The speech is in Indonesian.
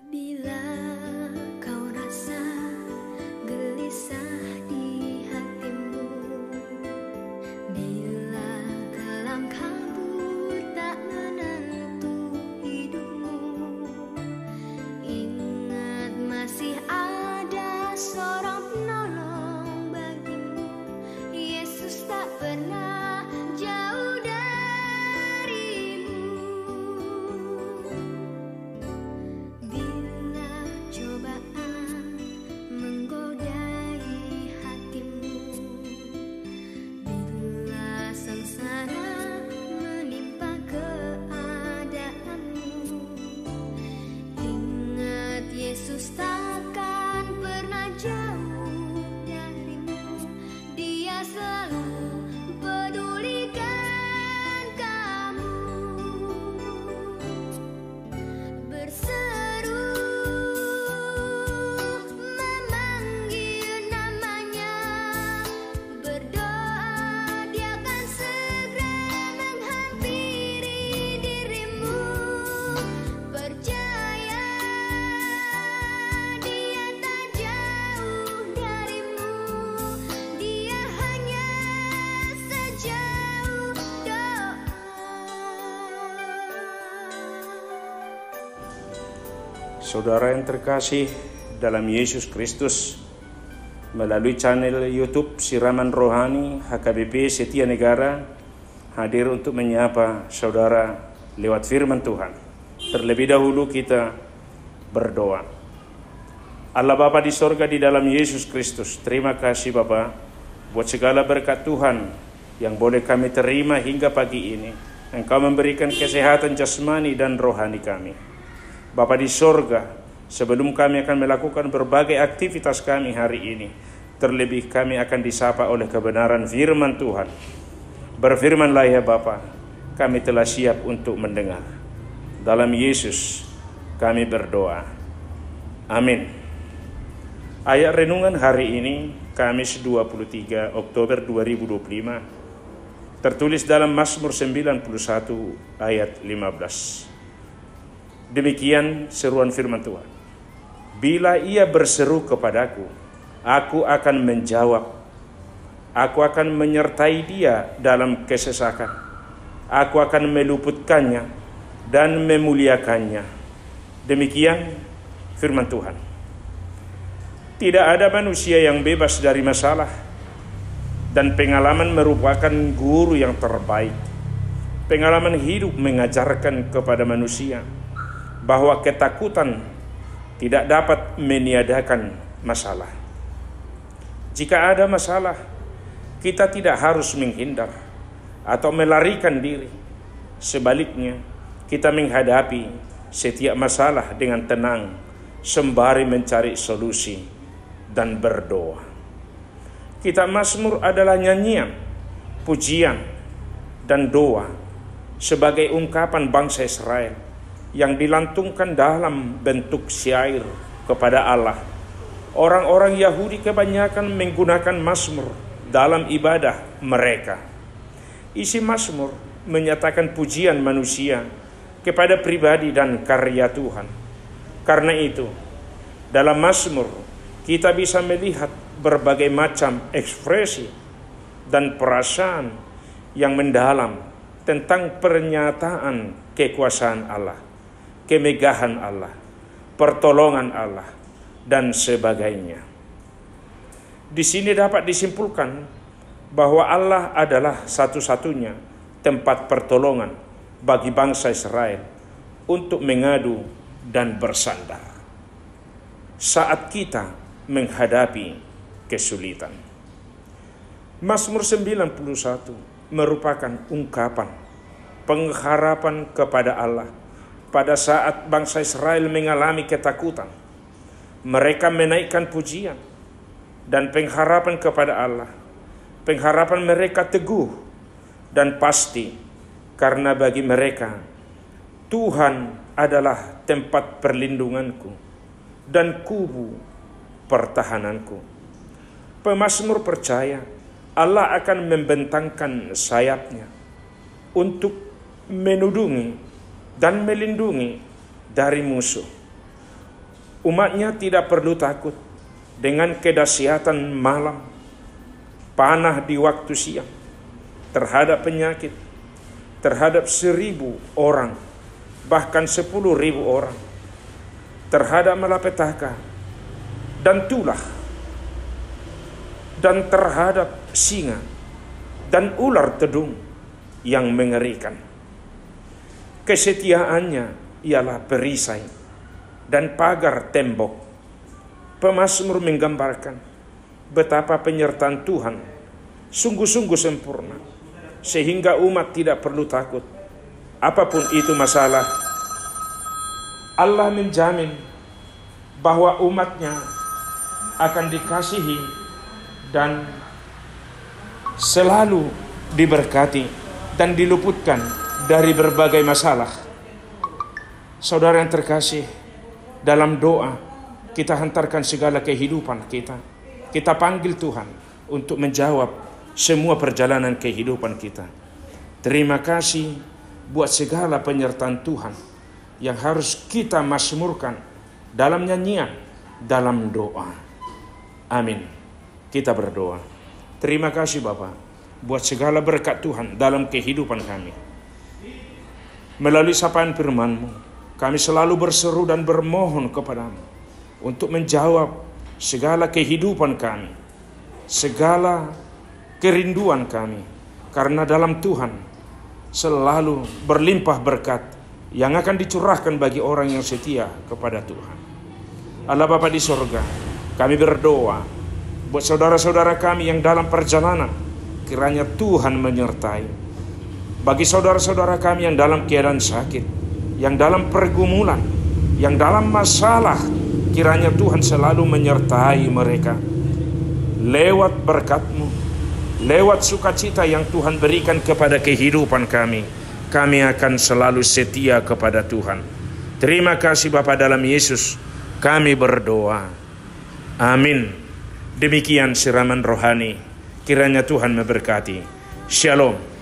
Bila kau rasa gelisah di hatimu, bila kelam kabut tak menentu hidupmu, ingat masih ada seorang penolong bagimu. Yesus tak pernah jauh darimu. Bila cobaan menggodai hatimu, bila sengsara menimpa keadaanmu, ingat Yesus takkan pernah jauh darimu. Dia selalu pedulikan kamu. Berseru memanggil namanya, berdoa dia akan segera menghampiri dirimu. Percaya dia tak jauh darimu, dia hanya sejauh doa. Saudara yang terkasih dalam Yesus Kristus, melalui channel YouTube Siraman Rohani HKBP Setia Negara, hadir untuk menyapa saudara lewat firman Tuhan. Terlebih dahulu kita berdoa. Allah Bapa di sorga, di dalam Yesus Kristus, terima kasih Bapa buat segala berkat Tuhan yang boleh kami terima hingga pagi ini. Engkau memberikan kesehatan jasmani dan rohani kami. Bapa di sorga, sebelum kami akan melakukan berbagai aktivitas kami hari ini, terlebih kami akan disapa oleh kebenaran firman Tuhan. Berfirmanlah ya Bapa, kami telah siap untuk mendengar. Dalam Yesus kami berdoa. Amin. Ayat renungan hari ini, Kamis 23 Oktober 2025, tertulis dalam Mazmur 91 ayat 15. Demikian seruan firman Tuhan. Bila ia berseru kepadaku, aku akan menjawab. Aku akan menyertai dia dalam kesesakan. Aku akan meluputkannya dan memuliakannya. Demikian firman Tuhan. Tidak ada manusia yang bebas dari masalah, dan pengalaman merupakan guru yang terbaik. Pengalaman hidup mengajarkan kepada manusia bahwa ketakutan tidak dapat meniadakan masalah. Jika ada masalah, kita tidak harus menghindar atau melarikan diri. Sebaliknya, kita menghadapi setiap masalah dengan tenang, sembari mencari solusi dan berdoa. Kitab Mazmur adalah nyanyian, pujian, dan doa sebagai ungkapan bangsa Israel yang dilantungkan dalam bentuk syair kepada Allah. Orang-orang Yahudi kebanyakan menggunakan Mazmur dalam ibadah mereka. Isi Mazmur menyatakan pujian manusia kepada pribadi dan karya Tuhan. Karena itu, dalam Mazmur kita bisa melihat berbagai macam ekspresi dan perasaan yang mendalam tentang pernyataan kekuasaan Allah, kemegahan Allah, pertolongan Allah, dan sebagainya. Di sini dapat disimpulkan bahwa Allah adalah satu-satunya tempat pertolongan bagi bangsa Israel untuk mengadu dan bersandar saat kita menghadapi kesulitan. Mazmur 91 merupakan ungkapan pengharapan kepada Allah pada saat bangsa Israel mengalami ketakutan. Mereka menaikkan pujian dan pengharapan kepada Allah. Pengharapan mereka teguh dan pasti, karena bagi mereka Tuhan adalah tempat perlindunganku dan kubu pertahananku. Pemazmur percaya Allah akan membentangkan sayapnya untuk menudungi dan melindungi dari musuh. Umatnya tidak perlu takut dengan kedahsyatan malam, panah di waktu siang, terhadap penyakit, terhadap 1.000 orang, bahkan 10.000 orang, terhadap malapetaka dan tulah, dan terhadap singa dan ular tedung yang mengerikan. Kesetiaannya ialah perisai dan pagar tembok. Pemazmur menggambarkan betapa penyertaan Tuhan sungguh-sungguh sempurna, sehingga umat tidak perlu takut. Apapun itu masalah, Allah menjamin bahwa umatnya akan dikasihi dan selalu diberkati dan diluputkan dari berbagai masalah. Saudara yang terkasih, dalam doa kita hantarkan segala kehidupan kita. Kita panggil Tuhan untuk menjawab semua perjalanan kehidupan kita. Terima kasih buat segala penyertaan Tuhan yang harus kita mazmurkan dalam nyanyian, dalam doa. Amin. Kita berdoa. Terima kasih Bapa buat segala berkat Tuhan dalam kehidupan kami. Melalui sapaan firman-Mu, kami selalu berseru dan bermohon kepadamu untuk menjawab segala kehidupan kami, segala kerinduan kami, karena dalam Tuhan selalu berlimpah berkat yang akan dicurahkan bagi orang yang setia kepada Tuhan. Allah Bapa di sorga, kami berdoa buat saudara-saudara kami yang dalam perjalanan, kiranya Tuhan menyertai. Bagi saudara-saudara kami yang dalam keadaan sakit, yang dalam pergumulan, yang dalam masalah, kiranya Tuhan selalu menyertai mereka. Lewat berkat-Mu, lewat sukacita yang Tuhan berikan kepada kehidupan kami, kami akan selalu setia kepada Tuhan. Terima kasih Bapa, dalam Yesus kami berdoa. Amin. Demikian siraman rohani. Kiranya Tuhan memberkati. Shalom.